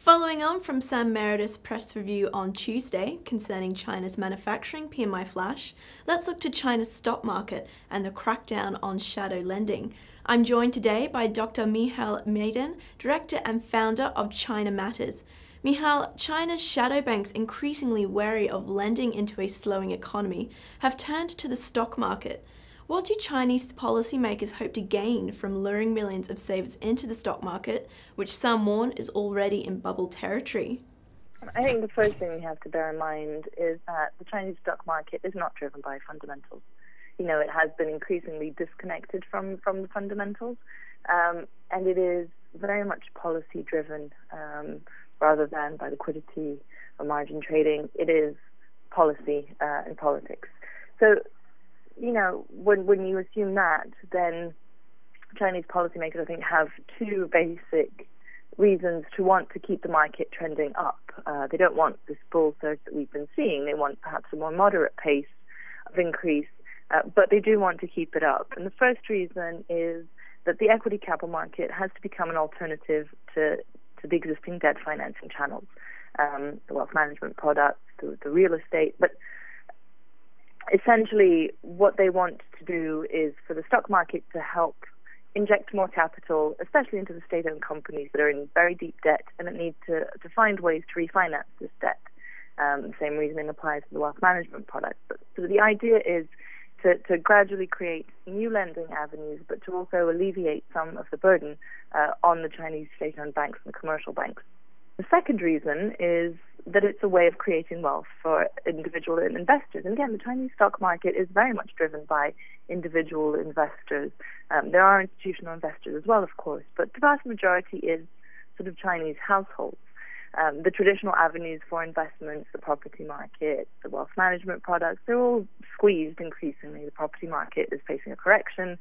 Following on from Sam Meredith's press review on Tuesday concerning China's manufacturing PMI flash, let's look to China's stock market and the crackdown on shadow lending. I'm joined today by Dr. Michal Meidan, Director and Founder of China Matters. Michal, China's shadow banks, increasingly wary of lending into a slowing economy, have turned to the stock market. What do Chinese policymakers hope to gain from luring millions of savers into the stock market, which some warn is already in bubble territory? I think the first thing we have to bear in mind is that the Chinese stock market is not driven by fundamentals. It has been increasingly disconnected from the fundamentals, and it is very much policy driven rather than by liquidity or margin trading. It is policy and politics. So, when you assume that, then Chinese policymakers, I think, have two basic reasons to want to keep the market trending up. They don't want this bull surge that we've been seeing. They want perhaps a more moderate pace of increase, but they do want to keep it up. And the first reason is that the equity capital market has to become an alternative to the existing debt financing channels, the wealth management products, the real estate. But essentially, what they want to do is for the stock market to help inject more capital, especially into the state-owned companies that are in very deep debt and that need to find ways to refinance this debt. The same reasoning applies to the wealth management products. So the idea is to gradually create new lending avenues, but to also alleviate some of the burden on the Chinese state-owned banks and the commercial banks. The second reason is that it's a way of creating wealth for individual investors. And again, the Chinese stock market is very much driven by individual investors. There are institutional investors as well, of course, but the vast majority is sort of Chinese households. The traditional avenues for investments, the property market, the wealth management products, they're all squeezed increasingly. The property market is facing a correction.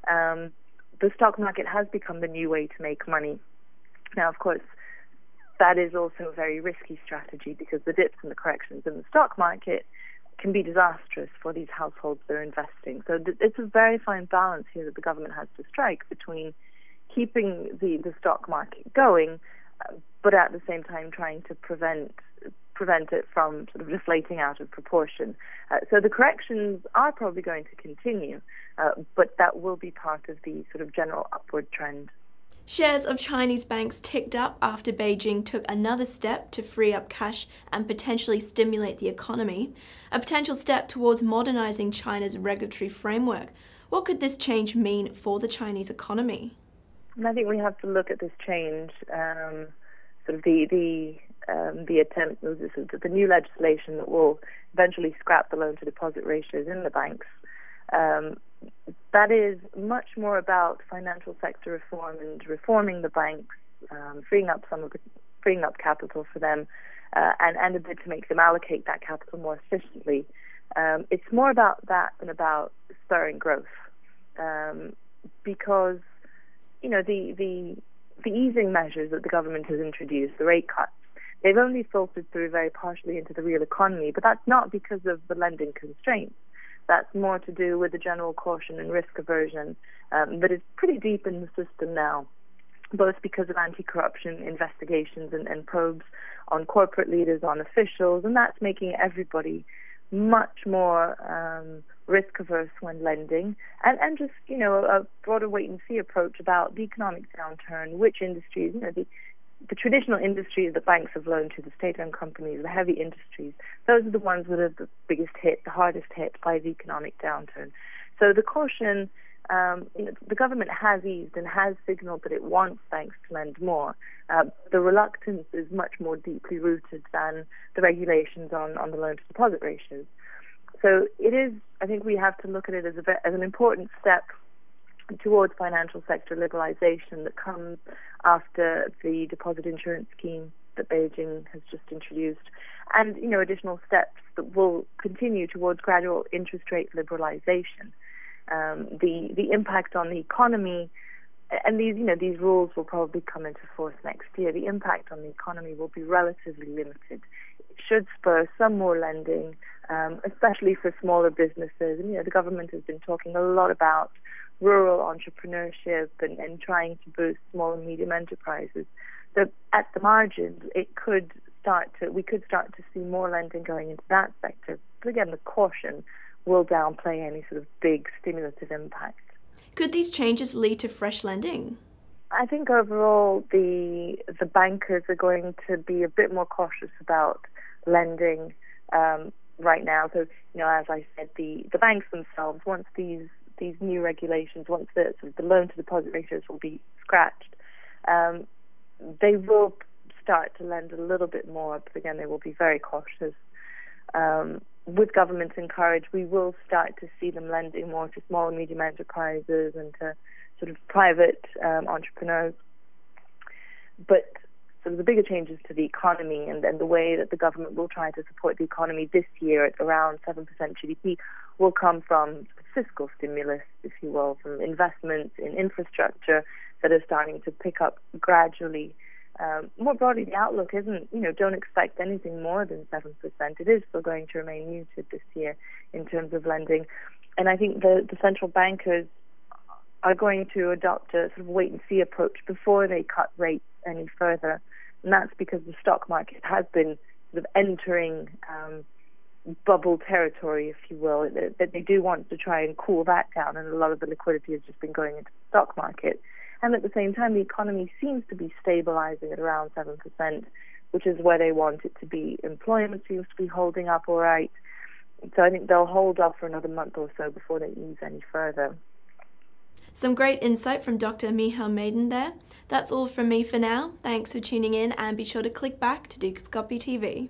The stock market has become the new way to make money. Now, of course, that is also a very risky strategy because the dips and the corrections in the stock market can be disastrous for these households that are investing. So it's a very fine balance here that the government has to strike between keeping the stock market going, but at the same time trying to prevent it from sort of deflating out of proportion. So the corrections are probably going to continue, but that will be part of the sort of general upward trend. Shares of Chinese banks ticked up after Beijing took another step to free up cash and potentially stimulate the economy, a potential step towards modernizing China's regulatory framework. What could this change mean for the Chinese economy? And I think we have to look at this change, sort of the attempt, the new legislation that will eventually scrap the loan-to-deposit ratios in the banks. That is much more about financial sector reform and reforming the banks, freeing up capital for them, and a bit to make them allocate that capital more efficiently. It's more about that than about spurring growth, because the easing measures that the government has introduced, the rate cuts, they've only filtered through very partially into the real economy, but that's not because of the lending constraints. That's more to do with the general caution and risk aversion that is pretty deep in the system now, both because of anti-corruption investigations and probes on corporate leaders, on officials, and that's making everybody much more risk-averse when lending, and just, a broader wait-and-see approach about the economic downturn, which industries, the traditional industries that banks have loaned to, the state-owned companies, the heavy industries, those are the ones that are the biggest hit, the hardest hit by the economic downturn. So the caution, the government has eased and has signaled that it wants banks to lend more. The reluctance is much more deeply rooted than the regulations on the loan-to-deposit ratios. So it is, I think we have to look at it as an important step towards financial sector liberalization that comes after the deposit insurance scheme that Beijing has just introduced, and additional steps that will continue towards gradual interest rate liberalization. The impact on the economy, and these rules will probably come into force next year. The impact on the economy will be relatively limited. It should spur some more lending, especially for smaller businesses. And the government has been talking a lot about rural entrepreneurship and trying to boost small and medium enterprises. at the margins, we could start to see more lending going into that sector. But again, the caution will downplay any sort of big stimulative impact. Could these changes lead to fresh lending? I think overall the bankers are going to be a bit more cautious about lending right now. So, as I said, the banks themselves, once these new regulations, once the loan to deposit ratios will be scratched, they will start to lend a little bit more, but again, they will be very cautious. With government's encourage, we will start to see them lending more to small and medium enterprises and to sort of private entrepreneurs. But sort of the bigger changes to the economy and the way that the government will try to support the economy this year at around 7% GDP will come from fiscal stimulus, if you will, from investments in infrastructure that are starting to pick up gradually. More broadly, the outlook isn't, don't expect anything more than 7%. It is still going to remain muted this year in terms of lending. And I think the central bankers are going to adopt a sort of wait-and-see approach before they cut rates any further. And that's because the stock market has been sort of entering bubble territory, if you will, that they do want to try and cool that down, and a lot of the liquidity has just been going into the stock market. And at the same time, the economy seems to be stabilizing at around 7%, which is where they want it to be. Employment seems to be holding up all right. So I think they'll hold off for another month or so before they ease any further. Some great insight from Dr. Michal Meidan there. That's all from me for now. Thanks for tuning in, and be sure to click back to Dukascopy TV.